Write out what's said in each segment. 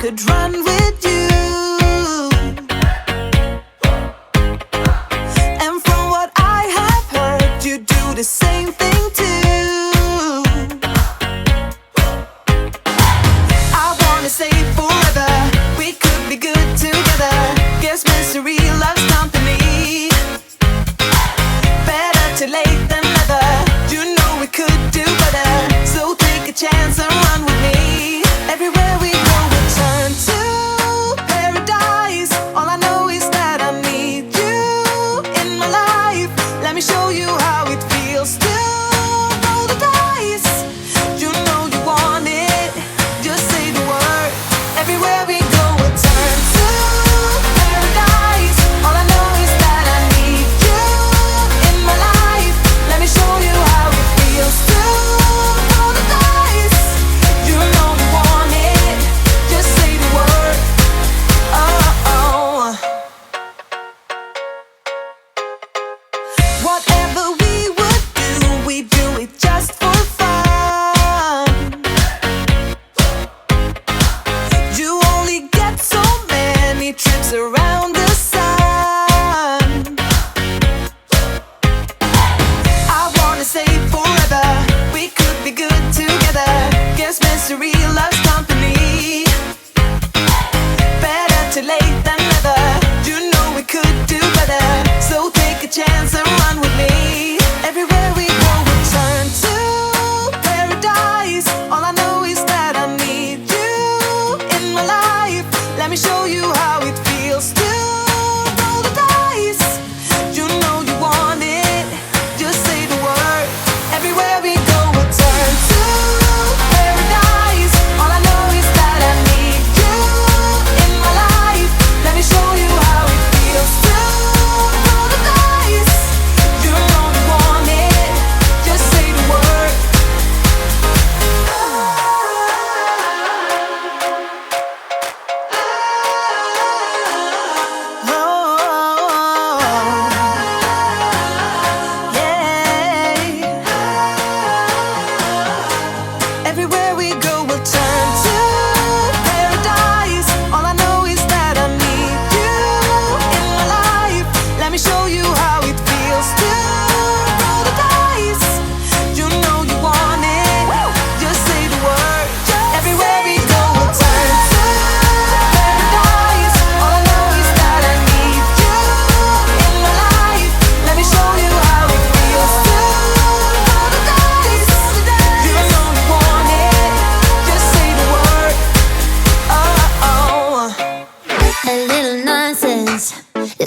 could run with you. And from what I have heard, you do the same thing too. I wanna say forever, we could be good together. Guess misery loves company. Better too late than never. You know we could do better. So take a chance and run with me. Everywhere we go, we turn to paradise. All I know is that I need you in my life. Let me show you how it feels to roll the dice. You know you want it, just say the word. Everywhere we go, we turn to paradise. All I know is that I need you in my life. Let me show you how it feels to roll the dice. You know you want it, just say the word. Oh. Whatever we would do, we do it just for fun. You only get so many trips around the sun. I wanna say forever, we could be good together. Guess misery loves company. Better too late than never. You know we could do better. So take a chance and run with me. Everywhere we go, we turn to paradise. All I know is that I need you in my life. Let me show you how it feels to roll the dice. You know you want it, just say the word. Everywhere we go, we turn to paradise. All I know is that I need you in my life.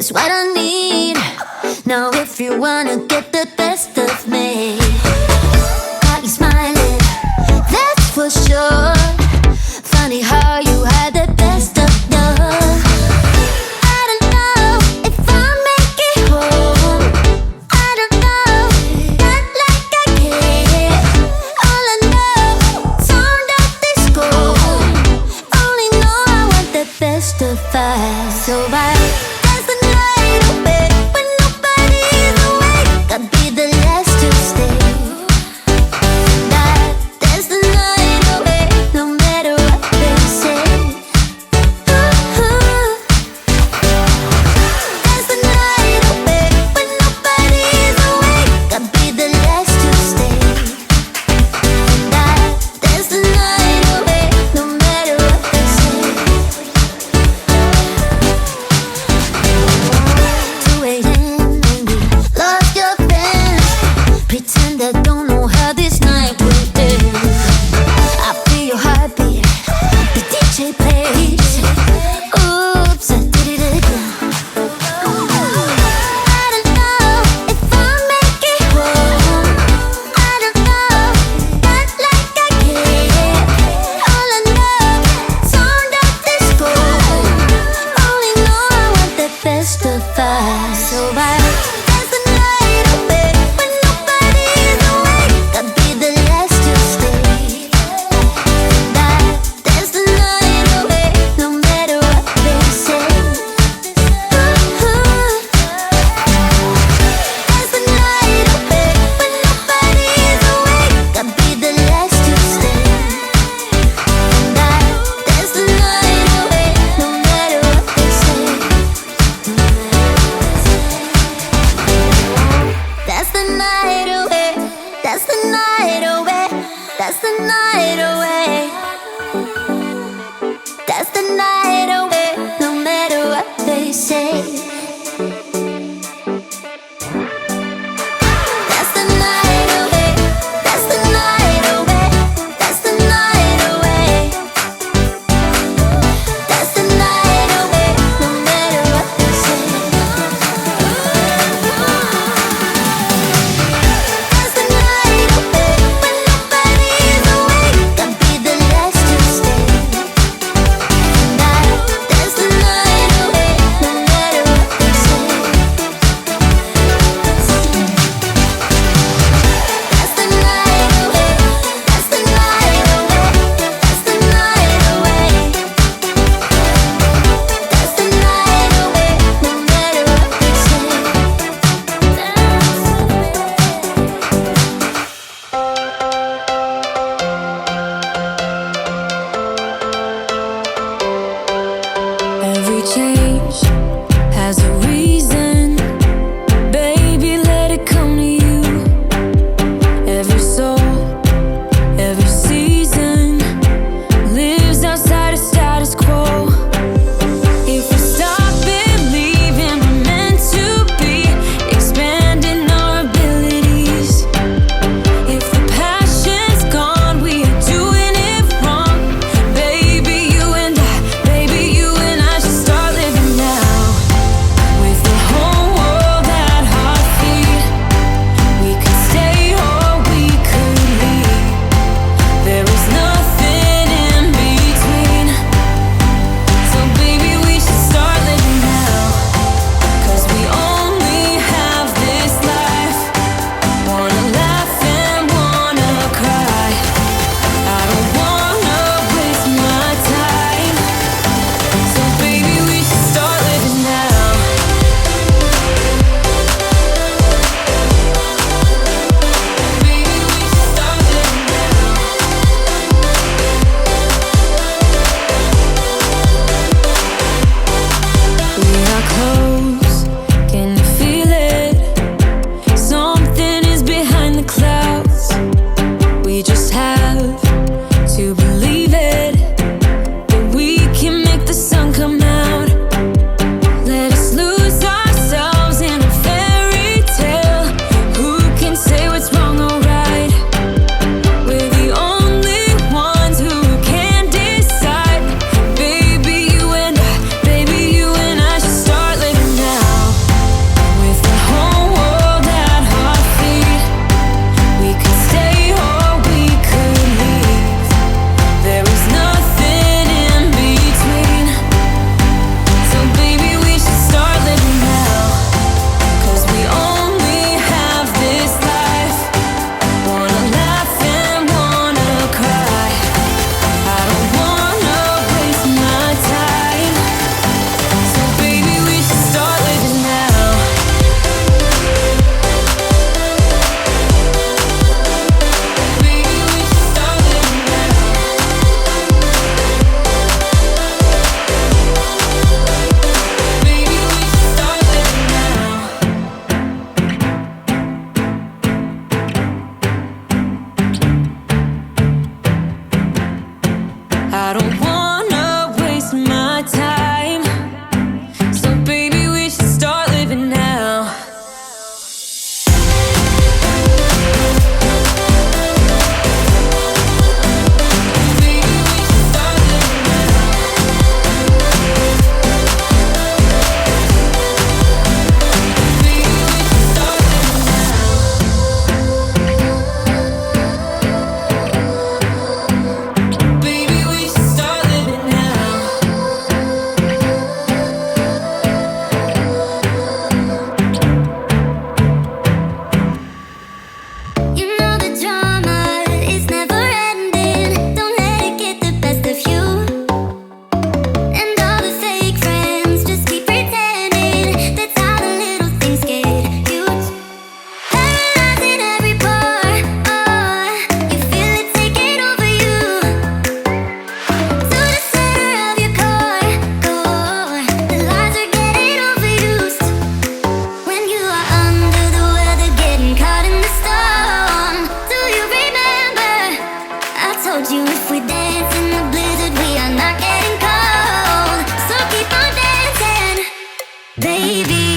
is what I need. Now if you wanna get the best of me, got you smiling, that's for sure. Funny how you had the best of love. I don't know if I'll make it home. I don't know, not like I care. All I know, sound of disco. Only know I want the best of us. So I dance the night away when nobody's awake. I'll be the last to stay. Dance the night away, no matter what they say. Dance the night away when nobody's awake. I'll be the last to stay. Dance the night away, no matter what they say. 2 a.m. and we lost your friends. Pretend I don't know how this night will end. I feel your heartbeat, the DJ plays. Oops, I did it again. I don't know if I'll make it home. I don't know, not like I care. All I know, sound of disco. Only know I want the best of us. So I dance the night away when nobody's awake. I'll be the last to stay. Dance the night away, no matter what they say. Dance the night away when nobody's awake. I'll be the last to stay. Dance the night away, no matter what they say. That's the night away. That's the night away. That's the night away. That's the night away, no matter what they say. That's the night away. That's the night away. That's the night away. That's the night away, no matter what they say. That's the night away when nobody's awake. I'll be the last to stay. That's the night away, no matter what they say. That's the night away. That's the night away. That's the night away. That's the night away, no matter what they say. Every change has a reason. Baby, let it come to you. Every soul, every season lives outside of status quo. If we stop believing we're meant to be, expanding our abilities. If the passion's gone, we are doing it wrong. Baby, you and I should start living now. I don't wanna waste my time. So baby, we should start living now. You know the drama is never ending. Don't let it get the best of you. And all the fake friends just keep pretending. That's how the little things get huge. Paralyzing every part. Oh, you feel it taking over you. To the center of your core. The lies are getting overused. When you are under the weather, getting caught in the storm. Do you remember? I told you if we dance in the blizzard, we are not getting cold. So keep on dancing, baby.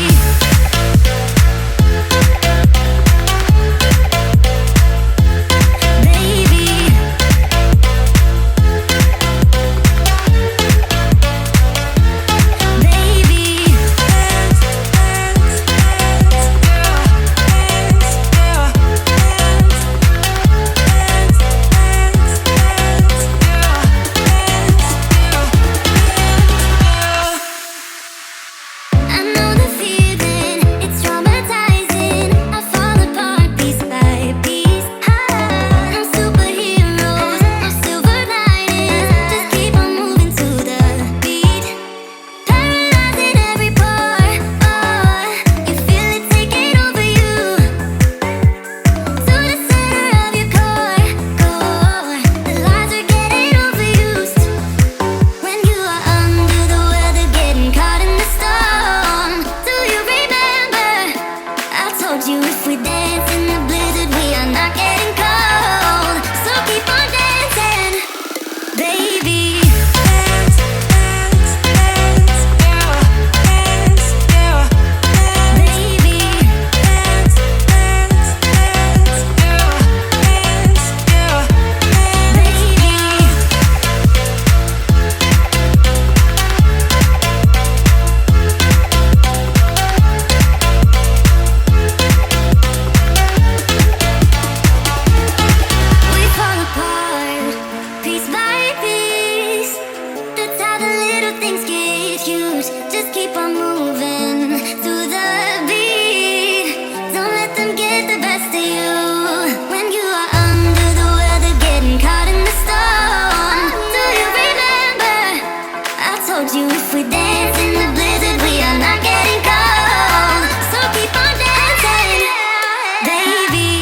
I know the feeling, it's traumatizing. I fall apart piece by piece. No superheroes, no silver linings. Just keep on moving to the beat. Paralyzing every part. Oh, you feel it taking over you. To the center of your core. The lies are getting overused. When you are under the weather, getting caught in the storm. Do you remember? I told you if we dance in the blizzard, we are not getting cold. So keep on dancing, baby. We fall apart, piece by piece. That's how the little things get huge. Just keep on moving to the beat. Don't let them get the best of you. When you are under the weather, getting caught in the storm. Do you remember? I told you if we dance in the blizzard, we are not getting cold. So keep on dancing, baby.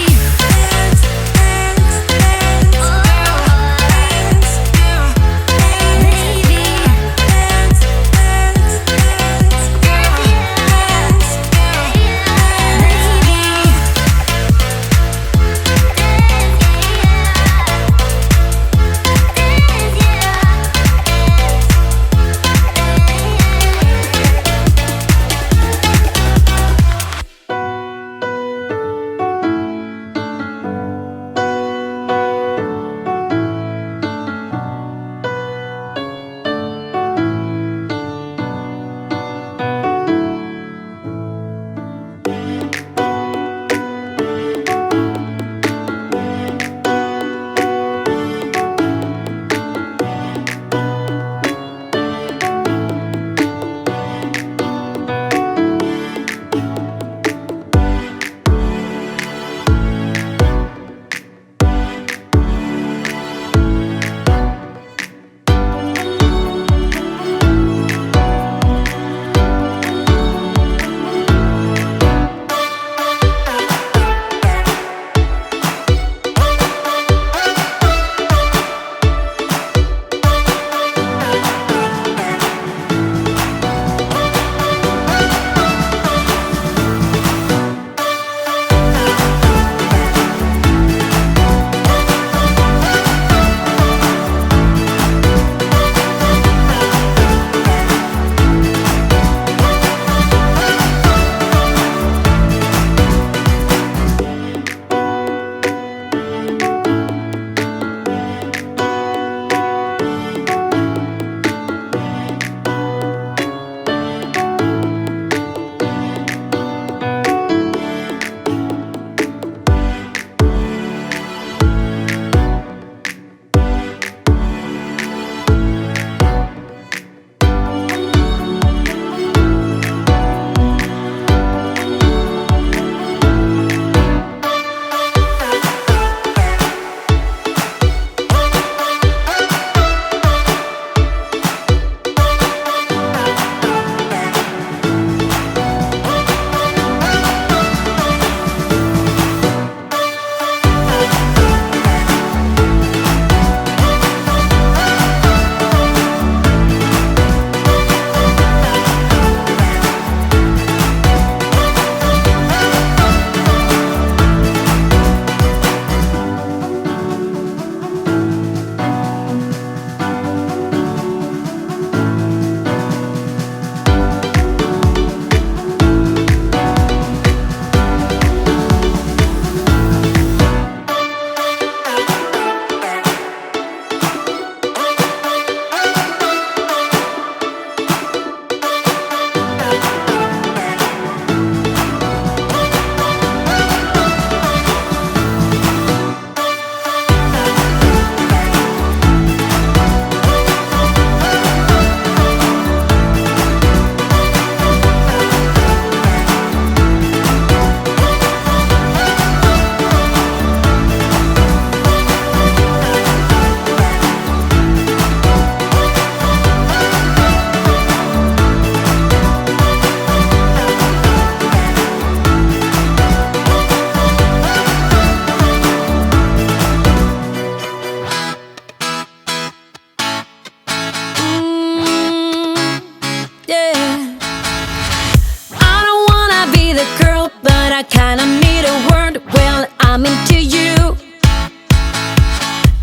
I kinda need a word. Well, I'm into you.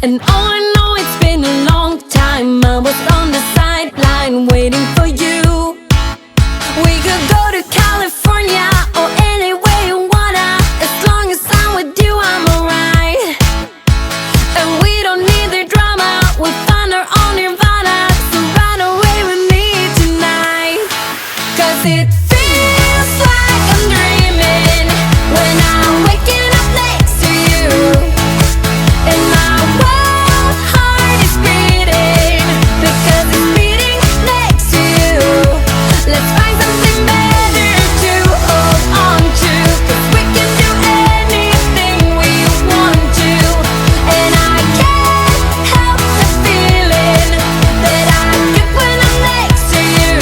And all I know, it's been a long time. I was on the sideline waiting for you. We could go to California or anywhere you wanna. As long as I'm with you, I'm alright. And we don't need the drama. We found our own nirvana. So run away with me tonight. 'Cause it feels like I'm dreaming when I'm waking up next to you. And my wild heart is beating because it's beating next to you. Let's find something better to hold on to. 'Cause we can do anything we want to. And I can't help the feeling that I get when I'm next to you.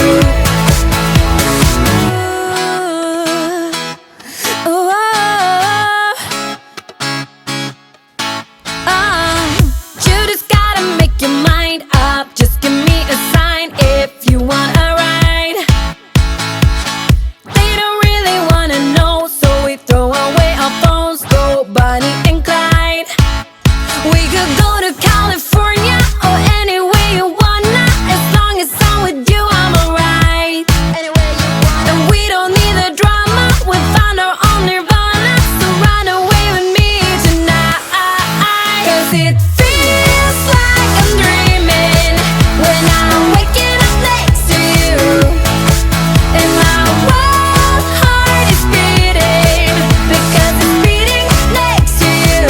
Ooh, you just gotta make your mind up. Just give me a sign if you want a ride. They don't really wanna know, so we throw away our phones, go Bonnie and Clyde. We could go to California or anywhere you wanna. As long as I'm with you, I'm alright. And we don't need the drama. We found our own nirvana. So run away with me tonight. 'Cause it feels like I'm dreaming when I'm waking up next to you. And my wild heart is beating because it's beating next to you.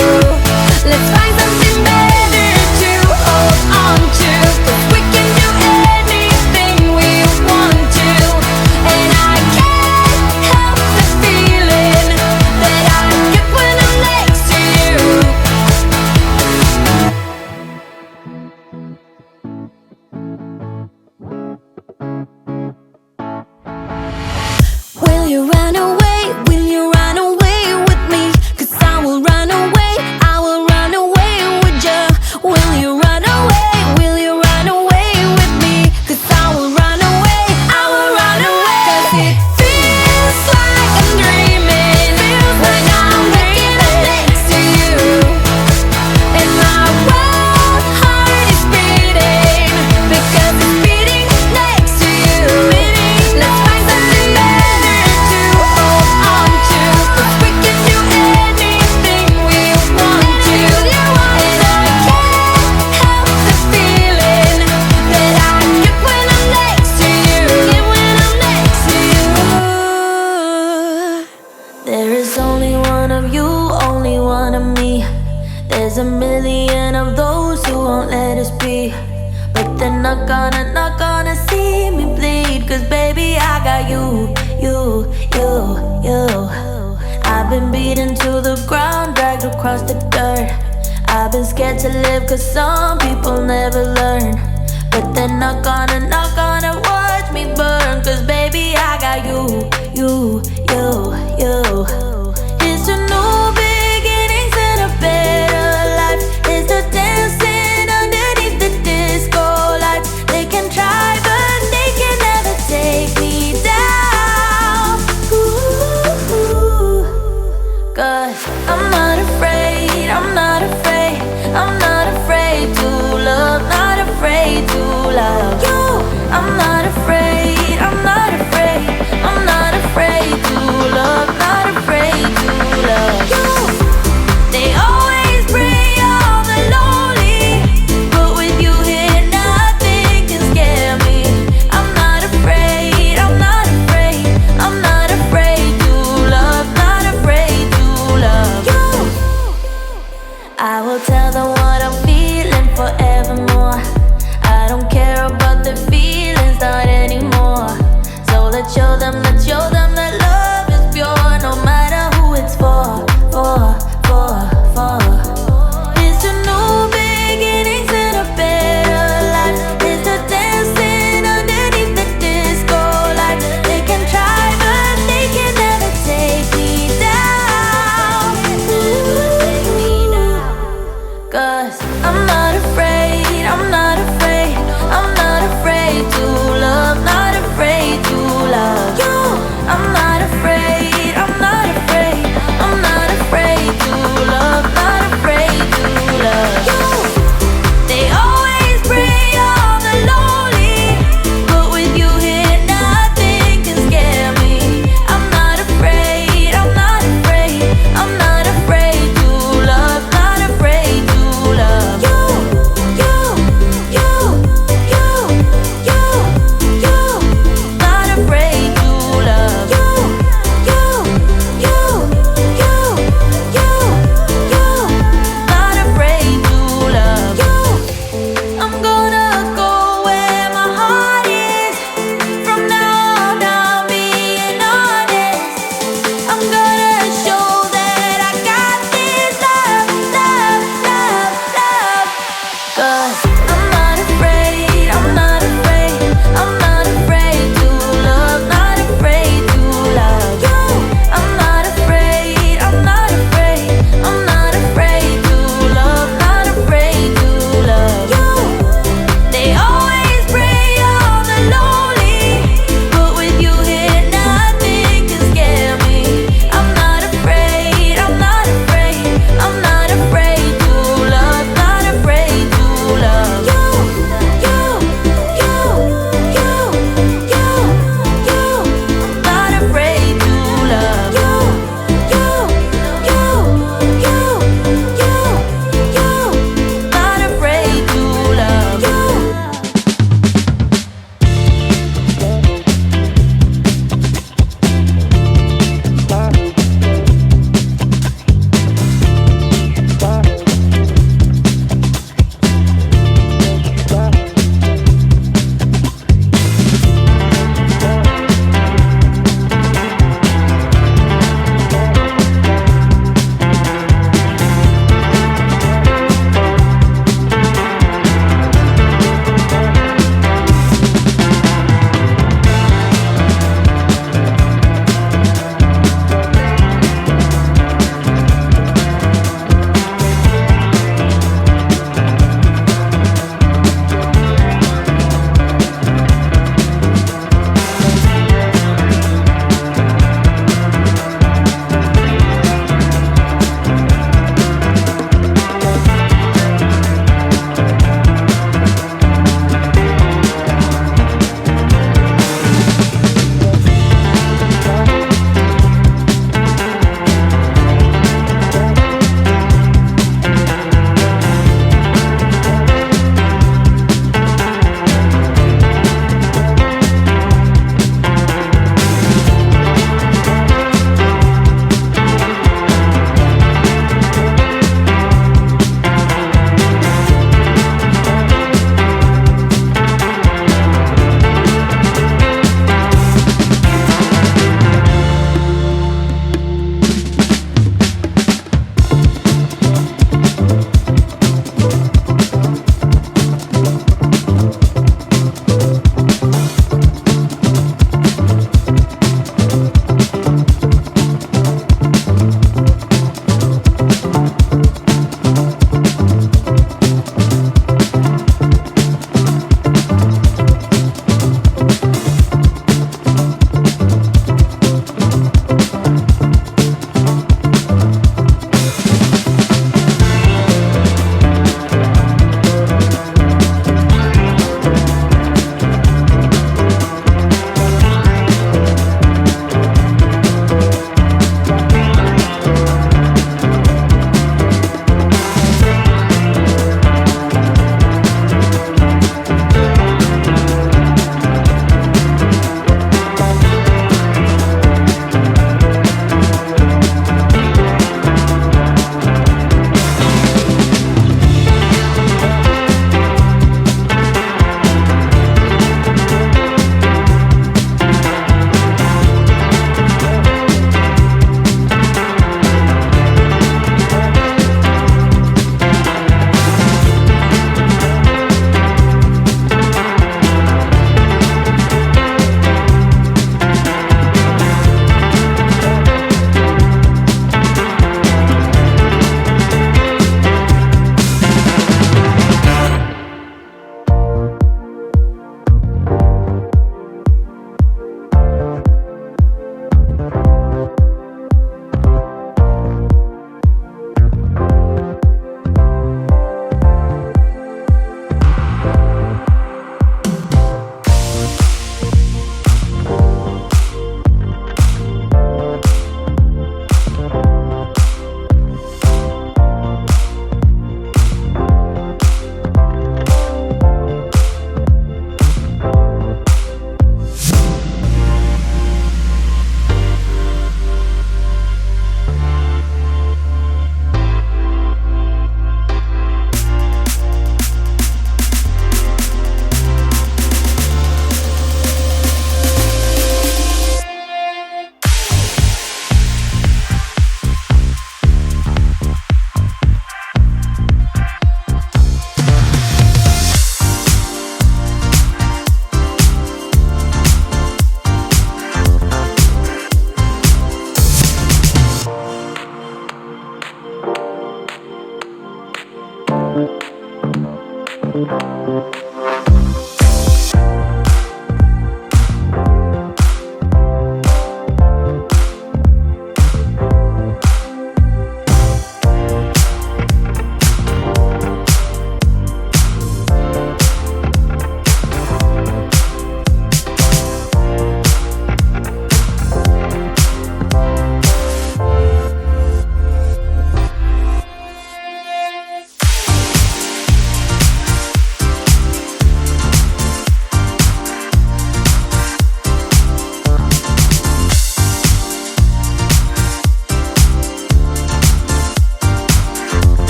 Let's find something better to hold on to. 'Cause we can do anything we want to. And I can't help the feeling that I get when I'm next to you. Will you run away? Will you run away with me? 'Cause I will run away. I will run away with you. Will you run away? Will you run away with me? 'Cause I will run away. I will run away. 'Cause it feels like I'm dreaming when I'm waking up next to you. And my wild heart is beating because it's beating next to you. Let's find something better to hold on to. 'Cause we can do anything we want to. And I can't help the feeling that I get when I'm next to you. There is only one of you, only one of me. There's a million of those who won't let us be. But they're not gonna see me bleed. 'Cause baby, I got you. I've been beaten to the ground, dragged across the dirt. I've been scared to live 'cause some people never learn. But they're not gonna watch me burn. 'Cause baby, I got you. Here's to new beginnings and a better life. Here's to dancing underneath the disco lights. They can try, but they can never take me down. Ooh, 'cause I'm not afraid, I'm not afraid, I'm not afraid to love, not afraid to love you. I'm not afraid, I'm not afraid, I'm not afraid to love, not afraid to love you. They always bring all the lonely, but with you here, nothing can scare me. I'm not afraid, I'm not afraid, I'm not afraid to love, not afraid to love you. I will tell them what I'm feeling forevermore. I don't care about the feelings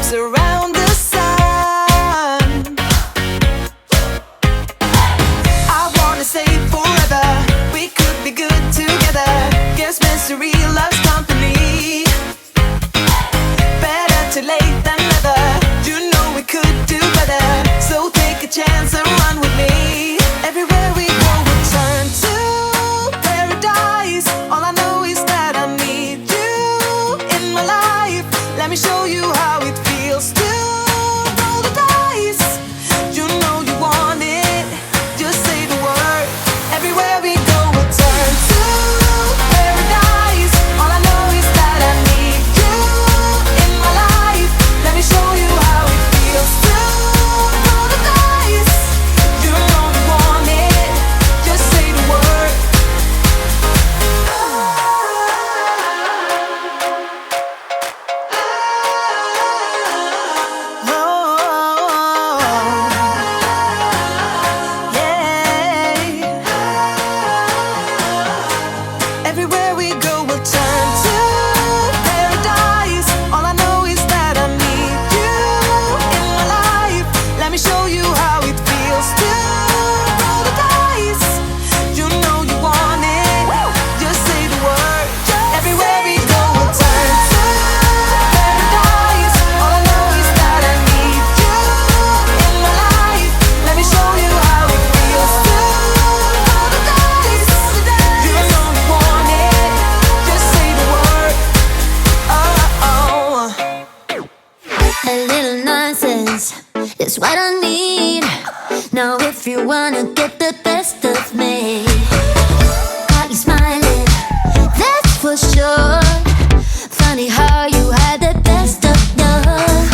dance around the sun. I wanna say forever, we could be good together. Guess mystery loves company. Better too late than never. You know we could do better. So take a chance and run with me. Everywhere we go, we'll turn to paradise. All I know is that I need you in my life. Let me show you how it feels to roll the dice. You know you want it, just say the word. Everywhere we go, we'll turn to paradise. All I know is that I need you in my life. Let me show you how it feels to roll the dice. You know you want it, just say the word. Everywhere we go, we'll turn to paradise. All I know is that I need you in my life. Let me show you how it feels to roll the dice. You know you want it, just say the word. Everywhere we go, we'll turn to paradise. All I know is that I need you in my life. Let me show you how it feels to roll the dice. You know you want it, just say the word. Oh. A little nonsense is what I need. Now, if you wanna get the best of me, got you smiling, that's for sure. Funny how you had the best of love.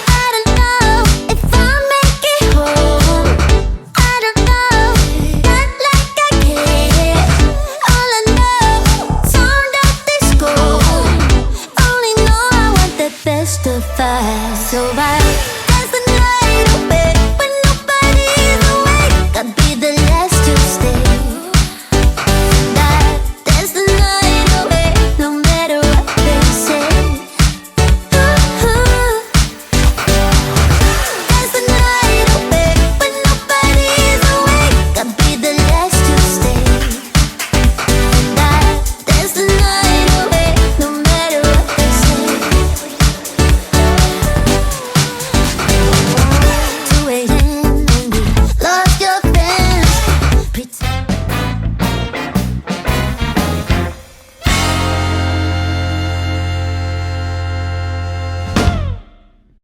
I don't know if I'll make it home. I don't know, not like I care. All I know, sound of disco. Only know I want the best of us. So I